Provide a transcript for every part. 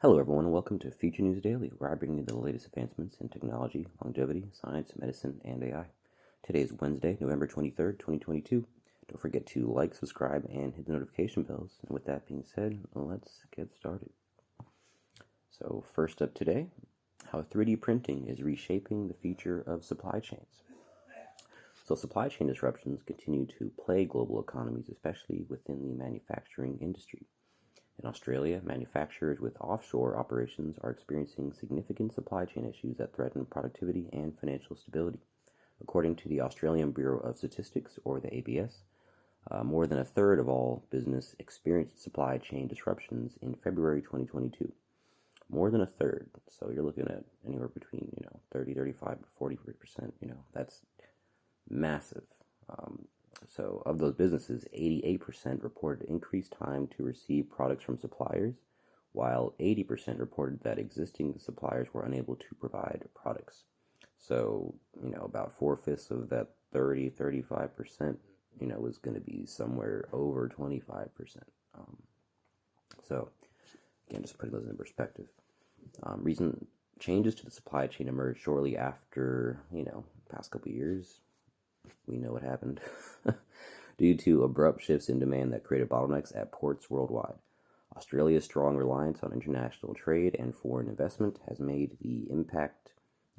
Hello, everyone, and welcome to Future News Daily, where I bring you the latest advancements in technology, longevity, science, medicine, and AI. Today is Wednesday, November 23rd, 2022. Don't forget to like, subscribe, and hit the notification bells. And with that being said, let's get started. So, first up today, how 3D printing is reshaping the future of supply chains. So, supply chain disruptions continue to plague global economies, especially within the manufacturing industry. In Australia, manufacturers with offshore operations are experiencing significant supply chain issues that threaten productivity and financial stability. According to the Australian Bureau of Statistics, or the ABS, more than a third of all business experienced supply chain disruptions in February 2022. More than a third. So you're looking at anywhere between 30, 35, 40%. That's massive. So, of those businesses, 88% reported increased time to receive products from suppliers, while 80% reported that existing suppliers were unable to provide products. So, about 4/5 of that 35%, was going to be somewhere over 25%. So, again, just putting those in perspective. Recent changes to the supply chain emerged shortly after, past couple years. We know what happened. Due to abrupt shifts in demand that created bottlenecks at ports worldwide. Australia's strong reliance on international trade and foreign investment has made the impact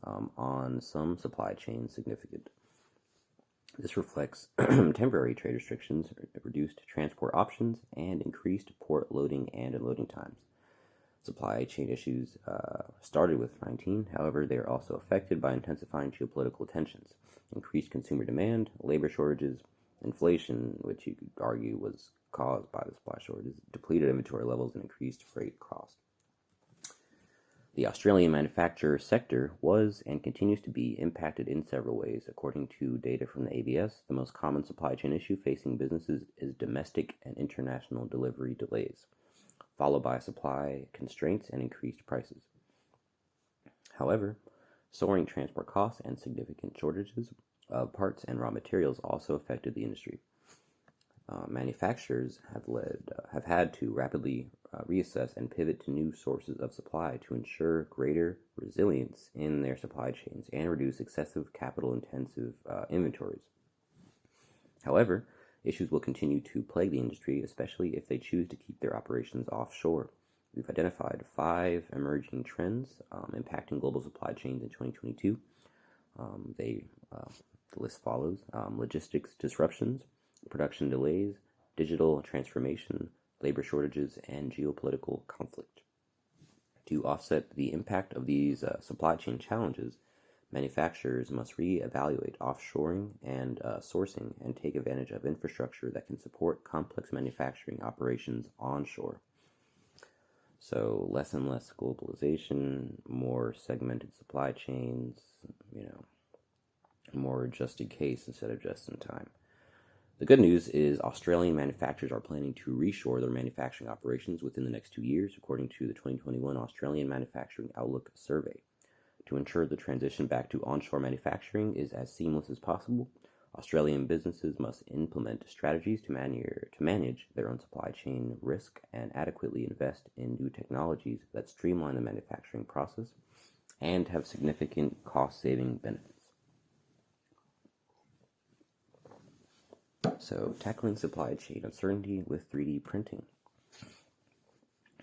on some supply chains significant. This reflects temporary trade restrictions, reduced transport options, and increased port loading and unloading times. Supply chain issues started with 19, however, they are also affected by intensifying geopolitical tensions, increased consumer demand, labor shortages, inflation, which you could argue was caused by the supply shortages, depleted inventory levels, and increased freight costs. The Australian manufacturer sector was and continues to be impacted in several ways. According to data from the ABS, the most common supply chain issue facing businesses is domestic and international delivery delays, followed by supply constraints and increased prices. However, soaring transport costs and significant shortages of parts and raw materials also affected the industry. Manufacturers have had to rapidly reassess and pivot to new sources of supply to ensure greater resilience in their supply chains and reduce excessive capital-intensive inventories. However, issues will continue to plague the industry, especially if they choose to keep their operations offshore. We've identified 5 emerging trends impacting global supply chains in 2022. The list follows: logistics disruptions, production delays, digital transformation, labor shortages, and geopolitical conflict. To offset the impact of these supply chain challenges, manufacturers must reevaluate offshoring and sourcing and take advantage of infrastructure that can support complex manufacturing operations onshore. So less and less globalization, more segmented supply chains, more just in case instead of just in time. The good news is Australian manufacturers are planning to reshore their manufacturing operations within the next 2 years, according to the 2021 Australian Manufacturing Outlook Survey. To ensure the transition back to onshore manufacturing is as seamless as possible, Australian businesses must implement strategies to manage their own supply chain risk and adequately invest in new technologies that streamline the manufacturing process and have significant cost-saving benefits. So, tackling supply chain uncertainty with 3D printing.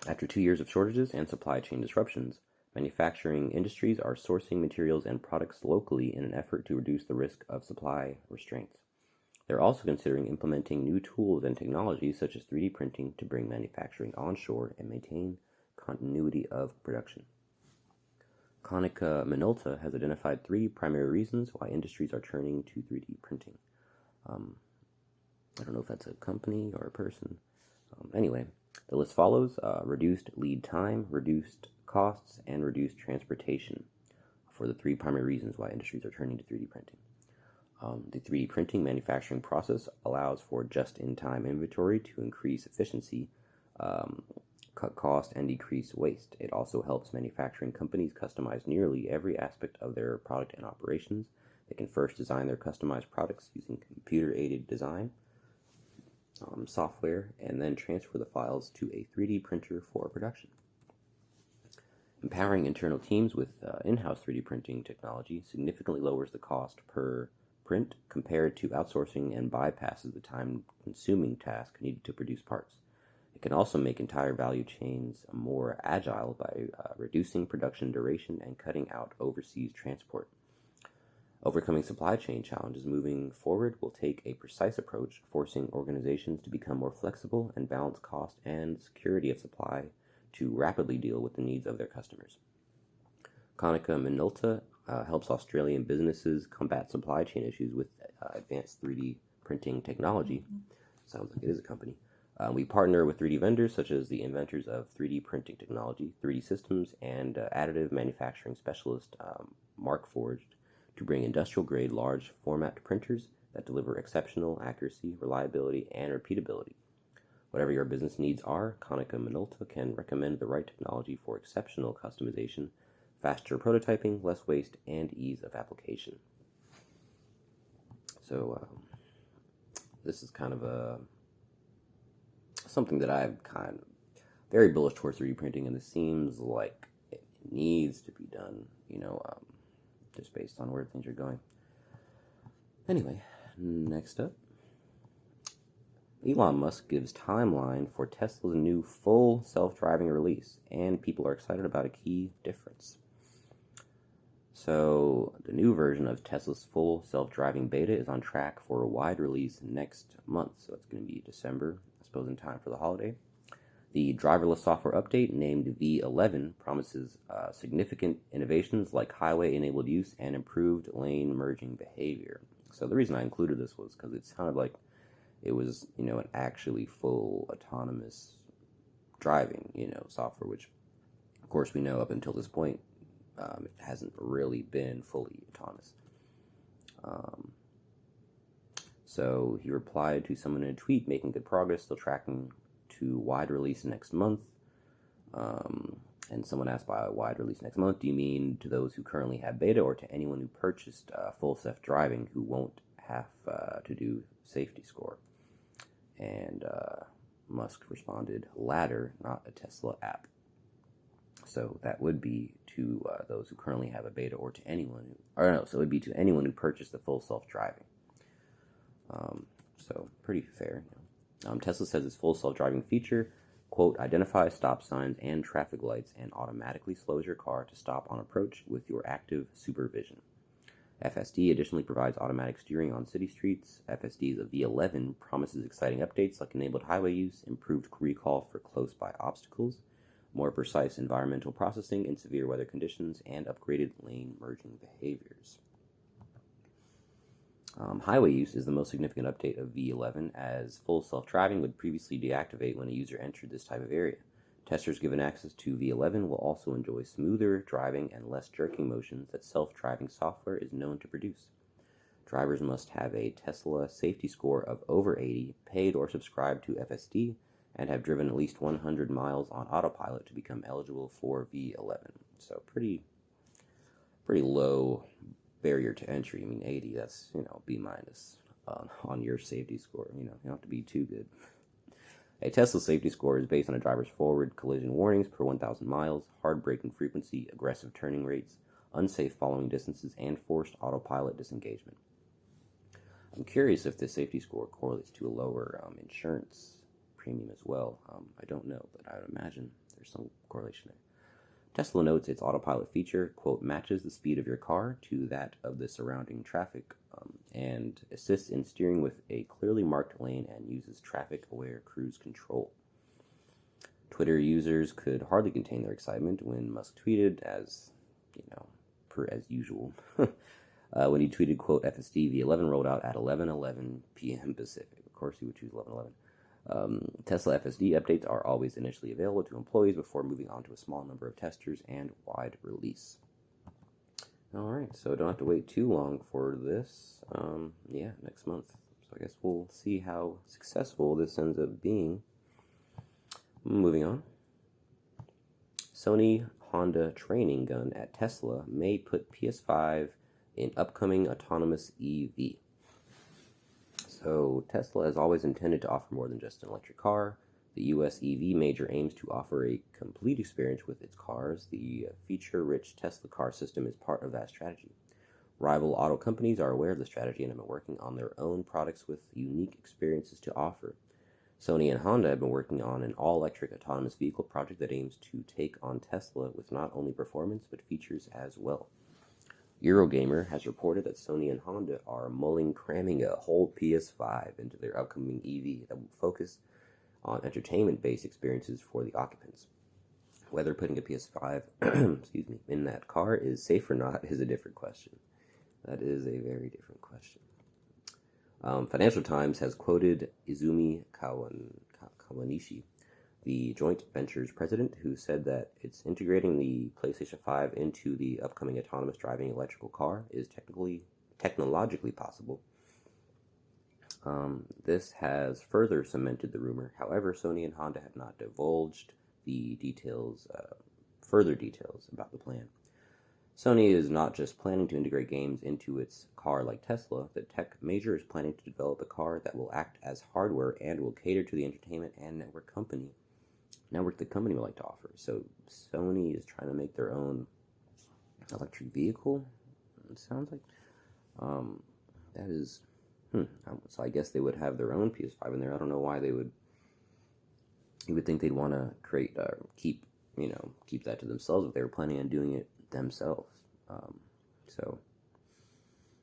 After 2 years of shortages and supply chain disruptions, manufacturing industries are sourcing materials and products locally in an effort to reduce the risk of supply restraints. They're also considering implementing new tools and technologies such as 3D printing to bring manufacturing onshore and maintain continuity of production. Konica Minolta has identified 3 primary reasons why industries are turning to 3D printing. I don't know if that's a company or a person. Anyway, the list follows: reduced lead time, reduced costs, and reduced transportation for the 3 primary reasons why industries are turning to 3D printing. The 3D printing manufacturing process allows for just-in-time inventory to increase efficiency, cut cost, and decrease waste. It also helps manufacturing companies customize nearly every aspect of their product and operations. They can first design their customized products using computer-aided design software and then transfer the files to a 3D printer for production. Empowering internal teams with in-house 3D printing technology significantly lowers the cost per print compared to outsourcing and bypasses the time-consuming task needed to produce parts. It can also make entire value chains more agile by reducing production duration and cutting out overseas transport. Overcoming supply chain challenges moving forward will take a precise approach, forcing organizations to become more flexible and balance cost and security of supply to rapidly deal with the needs of their customers. Konica Minolta helps Australian businesses combat supply chain issues with advanced 3D printing technology. Sounds like it is a company. We partner with 3D vendors such as the inventors of 3D printing technology, 3D systems, and additive manufacturing specialist Markforged to bring industrial-grade large format printers that deliver exceptional accuracy, reliability, and repeatability. Whatever your business needs are, Konica Minolta can recommend the right technology for exceptional customization, faster prototyping, less waste, and ease of application. So this is kind of something that I'm kind of very bullish towards 3D printing, and it seems like it needs to be done, just based on where things are going. Anyway, next up. Elon Musk gives timeline for Tesla's new full self-driving release, and people are excited about a key difference. So, the new version of Tesla's full self-driving beta is on track for a wide release next month, so it's going to be December, I suppose in time for the holiday. The driverless software update, named V11, promises significant innovations like highway-enabled use and improved lane merging behavior. So the reason I included this was because it sounded like it was, an actually full autonomous driving, software, which, of course, we know up until this point, it hasn't really been fully autonomous. So he replied to someone in a tweet, making good progress, still tracking to wide release next month. And someone asked, by wide release next month, do you mean to those who currently have beta or to anyone who purchased full self-driving who won't have to do safety score? And Musk responded, latter, not a Tesla app. So that would be to those who currently have a beta or to anyone so it would be to anyone who purchased the full self-driving. So pretty fair. Tesla says its full self-driving feature, quote, identifies stop signs and traffic lights and automatically slows your car to stop on approach with your active supervision. FSD additionally provides automatic steering on city streets. FSD's V11 promises exciting updates like enabled highway use, improved recall for close-by obstacles, more precise environmental processing in severe weather conditions, and upgraded lane merging behaviors. Highway use is the most significant update of V11, as full self-driving would previously deactivate when a user entered this type of area. Testers given access to V11 will also enjoy smoother driving and less jerking motions that self-driving software is known to produce. Drivers must have a Tesla safety score of over 80, paid or subscribed to FSD, and have driven at least 100 miles on autopilot to become eligible for V11. So pretty low barrier to entry. I mean, 80, that's, B minus on your safety score. You don't have to be too good. A Tesla safety score is based on a driver's forward collision warnings per 1,000 miles, hard braking frequency, aggressive turning rates, unsafe following distances, and forced autopilot disengagement. I'm curious if this safety score correlates to a lower insurance premium as well. I don't know, but I would imagine there's some correlation there. Tesla notes its autopilot feature, quote, matches the speed of your car to that of the surrounding traffic, and assists in steering with a clearly marked lane and uses traffic-aware cruise control. Twitter users could hardly contain their excitement when Musk tweeted, as usual. When he tweeted, quote, FSD V11 rolled out at 11:11 p.m. Pacific. Of course, he would choose 11:11. Tesla FSD updates are always initially available to employees before moving on to a small number of testers and wide release. Alright, so don't have to wait too long for this. Next month. So I guess we'll see how successful this ends up being. Moving on. Sony Honda training gun at Tesla may put PS5 in upcoming autonomous EV. So Tesla has always intended to offer more than just an electric car. The U.S. EV major aims to offer a complete experience with its cars. The feature-rich Tesla car system is part of that strategy. Rival auto companies are aware of the strategy and have been working on their own products with unique experiences to offer. Sony and Honda have been working on an all-electric autonomous vehicle project that aims to take on Tesla with not only performance but features as well. Eurogamer has reported that Sony and Honda are mulling cramming a whole PS5 into their upcoming EV that will focus on entertainment-based experiences for the occupants. Whether putting a PS5 in that car is safe or not is a different question. That is a very different question. Financial Times has quoted Izumi Kawanishi, the joint venture's president, who said that it's integrating the PlayStation 5 into the upcoming autonomous driving electrical car is technologically possible. This has further cemented the rumor. However, Sony and Honda have not divulged the further details about the plan. Sony is not just planning to integrate games into its car like Tesla. The tech major is planning to develop a car that will act as hardware and will cater to the entertainment and network the company would like to offer. So Sony is trying to make their own electric vehicle, it sounds like. That is... So I guess they would have their own PS5 in there. I don't know why they would... You would think they'd want to keep that to themselves if they were planning on doing it themselves. So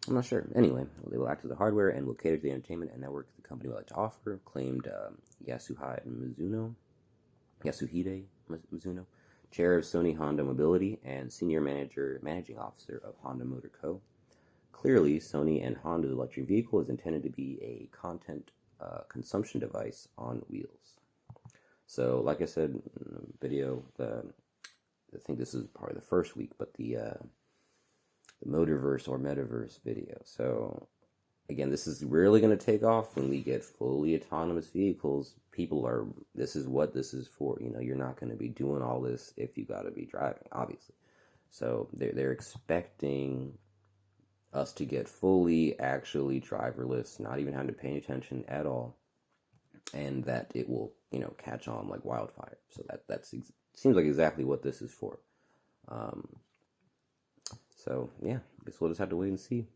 I'm not sure. Anyway, they will act as the hardware and will cater to the entertainment and network the company would like to offer, claimed Yasuhide Mizuno, chair of Sony Honda Mobility and senior managing officer of Honda Motor Co. Clearly, Sony and Honda's electric vehicle is intended to be a content consumption device on wheels. So, like I said in the video, I think this is probably the first week, but the Motorverse or Metaverse video. So, again, this is really going to take off when we get fully autonomous vehicles. This is what this is for. You're not going to be doing all this if you got to be driving, obviously. So, they're expecting us to get fully actually driverless, not even having to pay attention at all, and that it will, catch on like wildfire. So seems like exactly what this is for. So yeah, I guess we'll just have to wait and see.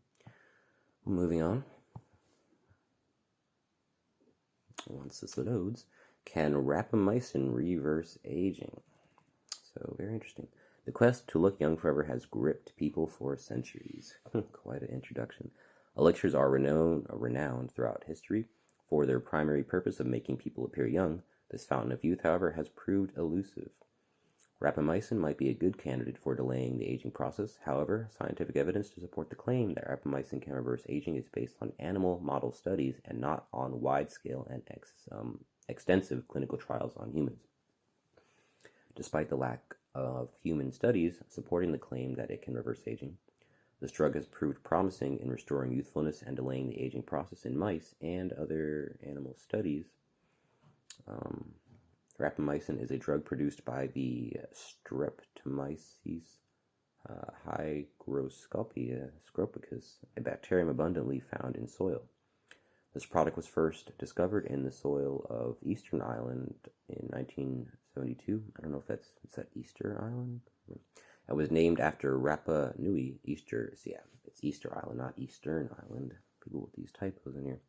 Moving on. Once this loads, can rapamycin reverse aging? So very interesting. The quest to look young forever has gripped people for centuries. Quite an introduction. Elixirs are renowned throughout history for their primary purpose of making people appear young. This fountain of youth, however, has proved elusive. Rapamycin might be a good candidate for delaying the aging process. However, scientific evidence to support the claim that rapamycin can reverse aging is based on animal model studies and not on wide-scale and extensive clinical trials on humans. Despite the lack of human studies supporting the claim that it can reverse aging, this drug has proved promising in restoring youthfulness and delaying the aging process in mice and other animal studies. Rapamycin is a drug produced by the Streptomyces hygroscopicus, a bacterium abundantly found in soil. This product was first discovered in the soil of Eastern Ireland in 1972. I don't know if is that Easter Island? It was named after Rapa Nui, Easter. So yeah, it's Easter Island, not Eastern Island. People with these typos in here.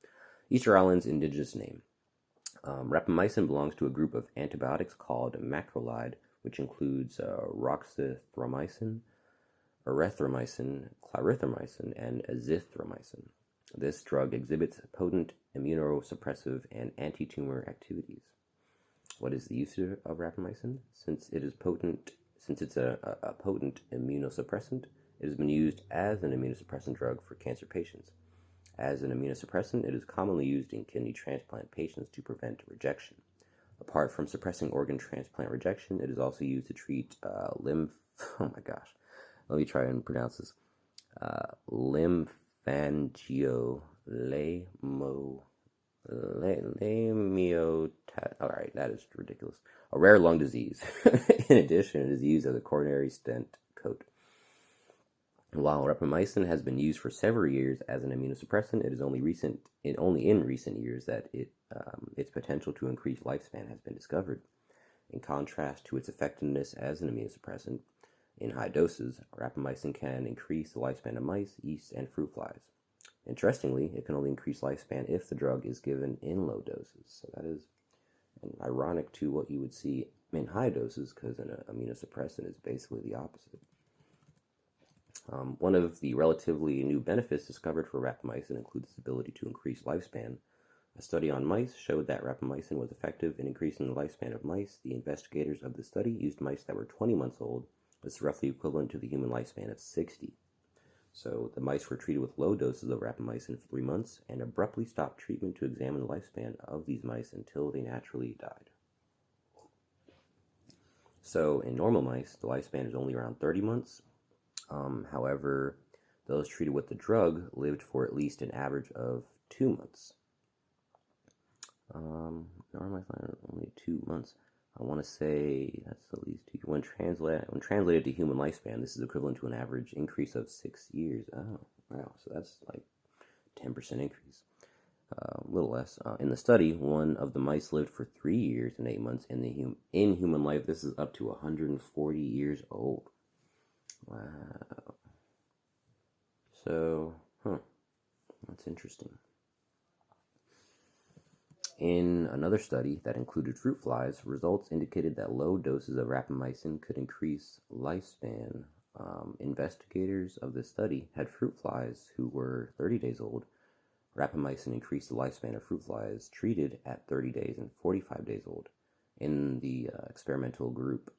Easter Island's indigenous name. Rapamycin belongs to a group of antibiotics called macrolide, which includes roxithromycin, erythromycin, clarithromycin, and azithromycin. This drug exhibits potent immunosuppressive and anti-tumor activities. What is the use of rapamycin? Since it's a potent immunosuppressant, it has been used as an immunosuppressant drug for cancer patients. As an immunosuppressant, it is commonly used in kidney transplant patients to prevent rejection. Apart from suppressing organ transplant rejection, it is also used to treat oh my gosh, let me try and pronounce this. Alright, that is ridiculous. A rare lung disease. In addition, it is used as a coronary stent coat. While rapamycin has been used for several years as an immunosuppressant, it is only in recent years that it its potential to increase lifespan has been discovered. In contrast to its effectiveness as an immunosuppressant, in high doses, rapamycin can increase the lifespan of mice, yeast, and fruit flies. Interestingly, it can only increase lifespan if the drug is given in low doses. So that is ironic to what you would see in high doses, because an immunosuppressant is basically the opposite. One of the relatively new benefits discovered for rapamycin includes its ability to increase lifespan. A study on mice showed that rapamycin was effective in increasing the lifespan of mice. The investigators of the study used mice that were 20 months old. This is roughly equivalent to the human lifespan of 60. So the mice were treated with low doses of rapamycin for 3 months and abruptly stopped treatment to examine the lifespan of these mice until they naturally died. So in normal mice, the lifespan is only around 30 months. However, those treated with the drug lived for at least an average of 2 months. Normal lifespan only 2 months. I want to say that's at least 2. When translated to human lifespan, this is equivalent to an average increase of 6 years. Oh, wow. So that's like 10% increase. A little less. In the study, one of the mice lived for 3 years and 8 months. In human life, this is up to 140 years old. Wow. So, that's interesting. In another study that included fruit flies, results indicated that low doses of rapamycin could increase lifespan. Investigators of this study had fruit flies who were 30 days old. Rapamycin increased the lifespan of fruit flies treated at 30 days and 45 days old. In the experimental group,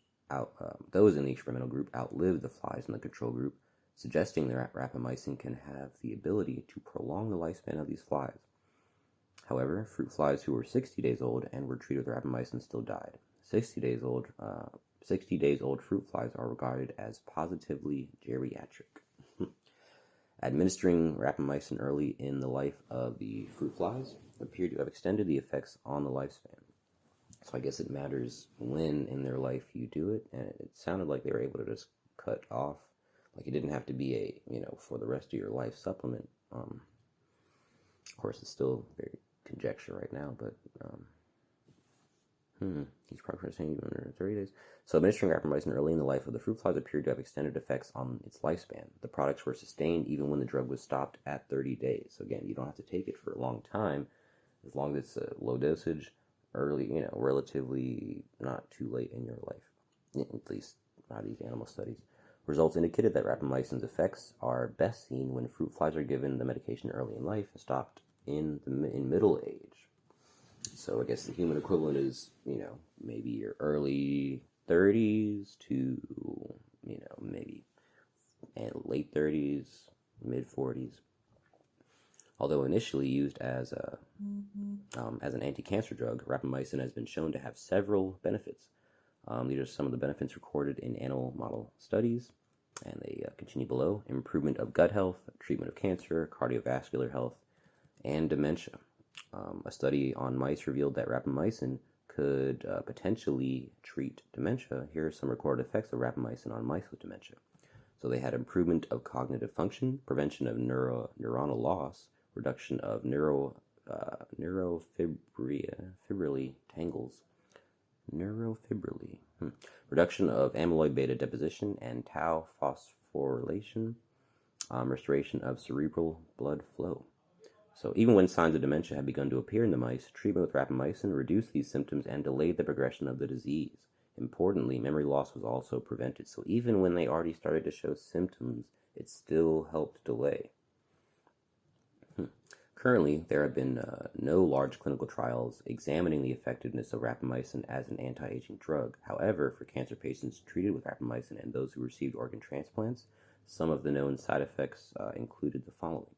those in the experimental group outlived the flies in the control group, suggesting that rapamycin can have the ability to prolong the lifespan of these flies. However, fruit flies who were 60 days old and were treated with rapamycin still died. 60 days old fruit flies are regarded as positively geriatric. Administering rapamycin early in the life of the fruit flies appeared to have extended the effects on the lifespan. So I guess it matters when in their life you do it, and it sounded like they were able to just cut off. Like it didn't have to be a, for the rest of your life supplement. Of course, it's still very conjecture right now, but he's probably saying under 30 days. So administering rapamycin early in the life of the fruit flies appeared to have extended effects on its lifespan. The products were sustained even when the drug was stopped at 30 days. So again, you don't have to take it for a long time, as long as it's a low dosage, early, relatively not too late in your life. At least not these animal studies. Results indicated that rapamycin's effects are best seen when fruit flies are given the medication early in life and stopped in middle age. So I guess the human equivalent is, maybe your early 30s to, maybe late 30s, mid 40s. Although initially used as an anti-cancer drug, rapamycin has been shown to have several benefits. These are some of the benefits recorded in animal model studies, and they continue below: improvement of gut health, treatment of cancer, cardiovascular health, and dementia. A study on mice revealed that rapamycin could potentially treat dementia. Here are some recorded effects of rapamycin on mice with dementia. So they had improvement of cognitive function, prevention of neuronal loss, reduction of neurofibrillary tangles, reduction of amyloid beta deposition and tau phosphorylation, restoration of cerebral blood flow. So even when signs of dementia had begun to appear in the mice, treatment with rapamycin reduced these symptoms and delayed the progression of the disease. Importantly, memory loss was also prevented. So even when they already started to show symptoms, it still helped delay. Currently, there have been no large clinical trials examining the effectiveness of rapamycin as an anti-aging drug. However, for cancer patients treated with rapamycin and those who received organ transplants, some of the known side effects included the following.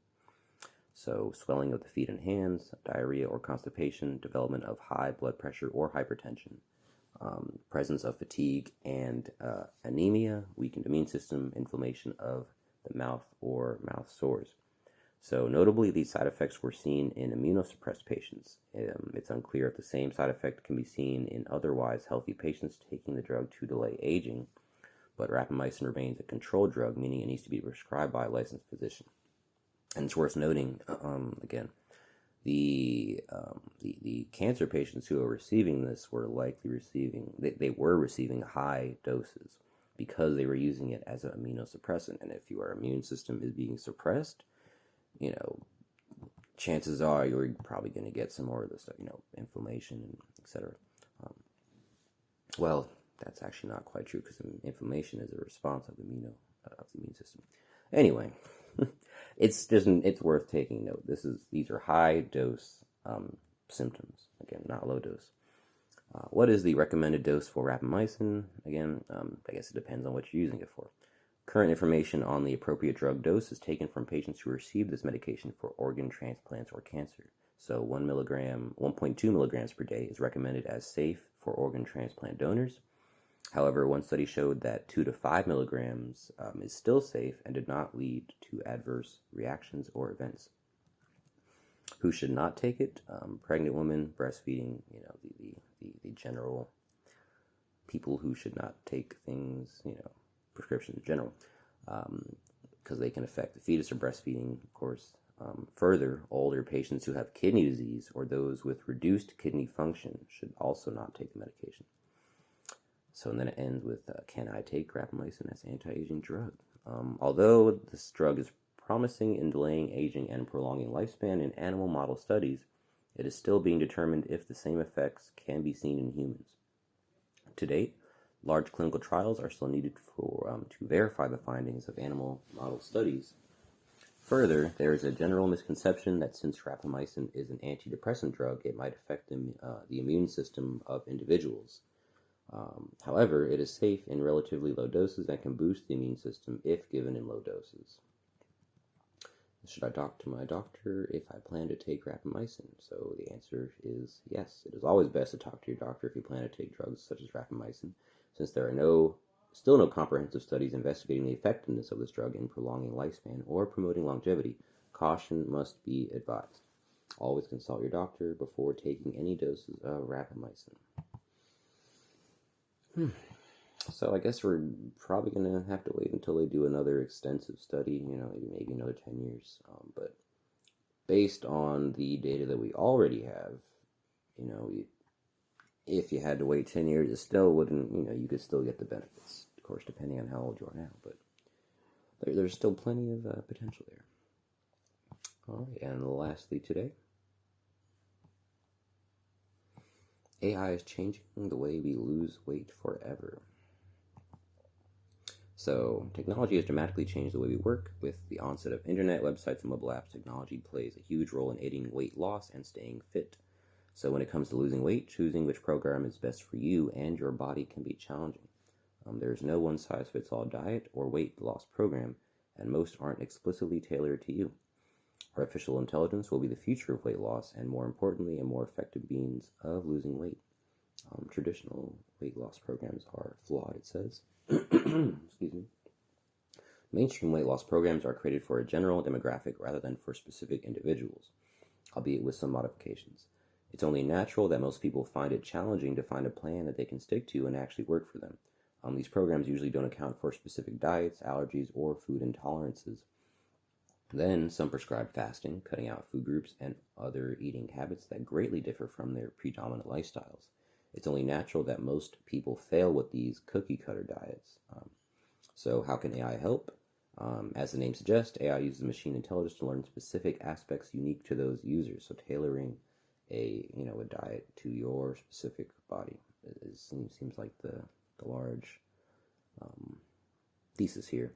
So, swelling of the feet and hands, diarrhea or constipation, development of high blood pressure or hypertension, presence of fatigue and anemia, weakened immune system, inflammation of the mouth or mouth sores. So, notably, these side effects were seen in immunosuppressed patients. It's unclear if the same side effect can be seen in otherwise healthy patients taking the drug to delay aging, but rapamycin remains a controlled drug, meaning it needs to be prescribed by a licensed physician. And it's worth noting, again, the cancer patients who are receiving this were likely receiving they were receiving high doses because they were using it as an immunosuppressant. And if your immune system is being suppressed, you know, chances are you're probably going to get some more of this stuff, inflammation and etc. Um, well, that's actually not quite true, because inflammation is a response of the immune system. Anyway, it's worth taking note. These are high dose symptoms. Again, not low dose. What is the recommended dose for rapamycin? Again, I guess it depends on what you're using it for. Current information on the appropriate drug dose is taken from patients who receive this medication for organ transplants or cancer. So 1.2 milligrams per day is recommended as safe for organ transplant donors. However, one study showed that 2 to 5 milligrams is still safe and did not lead to adverse reactions or events. Who should not take it? Pregnant women, breastfeeding, the general people who should not take things, prescriptions in general, because they can affect the fetus or breastfeeding, of course. Further, older patients who have kidney disease or those with reduced kidney function should also not take the medication. So, and then it ends with, can I take rapamycin as an anti-aging drug? Although this drug is promising in delaying aging and prolonging lifespan in animal model studies, it is still being determined if the same effects can be seen in humans. To date, large clinical trials are still needed to verify the findings of animal model studies. Further, there is a general misconception that since rapamycin is an antidepressant drug, it might affect the immune system of individuals. However, it is safe in relatively low doses and can boost the immune system if given in low doses. Should I talk to my doctor if I plan to take rapamycin? So the answer is yes. It is always best to talk to your doctor if you plan to take drugs such as rapamycin, since there are still no comprehensive studies investigating the effectiveness of this drug in prolonging lifespan or promoting longevity. Caution must be advised. Always consult your doctor before taking any doses of rapamycin. So I guess we're probably going to have to wait until they do another extensive study, maybe another 10 years. But based on the data that we already have, if you had to wait 10 years, it still wouldn't, you could still get the benefits, of course, depending on how old you are now. But there's still plenty of potential there. All right, and lastly today, AI is changing the way we lose weight forever. So, technology has dramatically changed the way we work. With the onset of internet, websites, and mobile apps, technology plays a huge role in aiding weight loss and staying fit. So, when it comes to losing weight, choosing which program is best for you and your body can be challenging. There's no one-size-fits-all diet or weight loss program, and most aren't explicitly tailored to you. Artificial intelligence will be the future of weight loss, and more importantly, a more effective means of losing weight. Traditional weight loss programs are flawed, it says. Excuse me. Mainstream weight loss programs are created for a general demographic rather than for specific individuals, albeit with some modifications. It's only natural that most people find it challenging to find a plan that they can stick to and actually work for them. These programs usually don't account for specific diets, allergies, or food intolerances. Then, some prescribe fasting, cutting out food groups, and other eating habits that greatly differ from their predominant lifestyles. It's only natural that most people fail with these cookie-cutter diets. So how can AI help? As the name suggests, AI uses machine intelligence to learn specific aspects unique to those users. So tailoring a diet to your specific body seems like the large thesis here.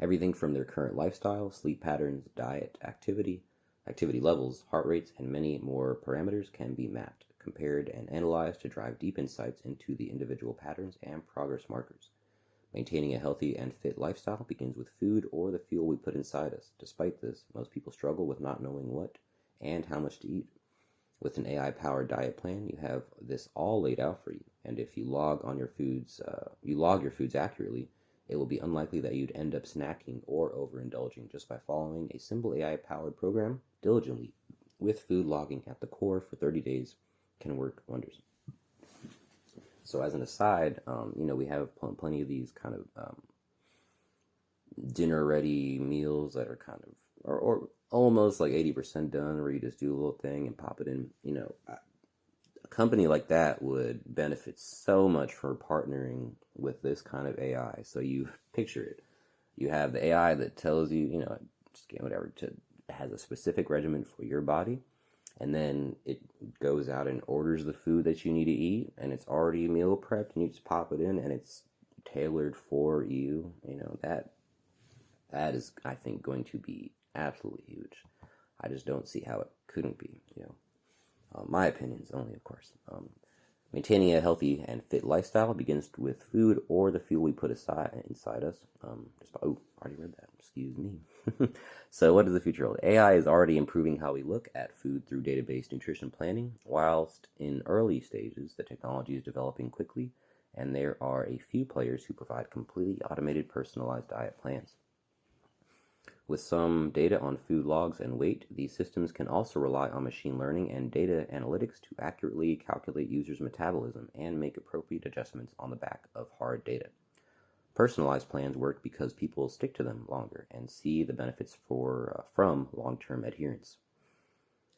Everything from their current lifestyle, sleep patterns, diet, activity levels, heart rates, and many more parameters can be mapped, compared, and analyzed to drive deep insights into the individual patterns and progress markers. Maintaining a healthy and fit lifestyle begins with food or the fuel we put inside us. Despite this, most people struggle with not knowing what and how much to eat. With an AI-powered diet plan, you have this all laid out for you, and if you log your foods accurately, it will be unlikely that you'd end up snacking or overindulging just by following a simple AI-powered program diligently. With food logging at the core for 30 days can work wonders. So as an aside, we have plenty of these kind of dinner-ready meals that are kind of, or almost like 80% done, where you just do a little thing and pop it in. A company like that would benefit so much for partnering with this kind of AI. So you picture it. You have the AI that tells you, just get whatever, has a specific regimen for your body, and then it goes out and orders the food that you need to eat, and it's already meal prepped, and you just pop it in, and it's tailored for you. That is, I think, going to be absolutely huge. I just don't see how it couldn't be. My opinions only, of course. Maintaining a healthy and fit lifestyle begins with food or the fuel we put inside us. Already read that. Excuse me. So, what does the future hold? AI is already improving how we look at food through database nutrition planning. Whilst in early stages, the technology is developing quickly, and there are a few players who provide completely automated, personalized diet plans. With some data on food logs and weight, these systems can also rely on machine learning and data analytics to accurately calculate users' metabolism and make appropriate adjustments on the back of hard data. Personalized plans work because people stick to them longer and see the benefits from long-term adherence.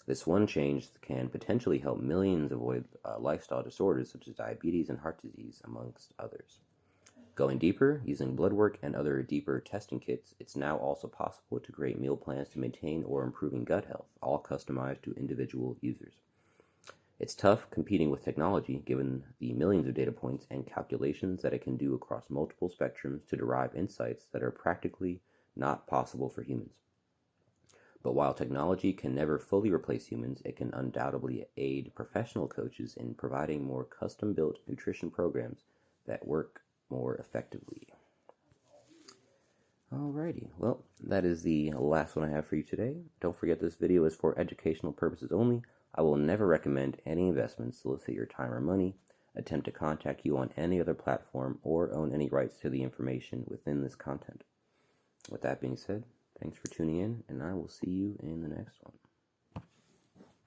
This one change can potentially help millions avoid lifestyle disorders such as diabetes and heart disease, amongst others. Going deeper, using blood work and other deeper testing kits, it's now also possible to create meal plans to maintain or improving gut health, all customized to individual users. It's tough competing with technology, given the millions of data points and calculations that it can do across multiple spectrums to derive insights that are practically not possible for humans. But while technology can never fully replace humans, it can undoubtedly aid professional coaches in providing more custom-built nutrition programs that work more effectively. Alrighty, well, that is the last one I have for you today. Don't forget, this video is for educational purposes only. I will never recommend any investments, solicit your time or money, attempt to contact you on any other platform, or own any rights to the information within this content. With that being said, thanks for tuning in, and I will see you in the next one.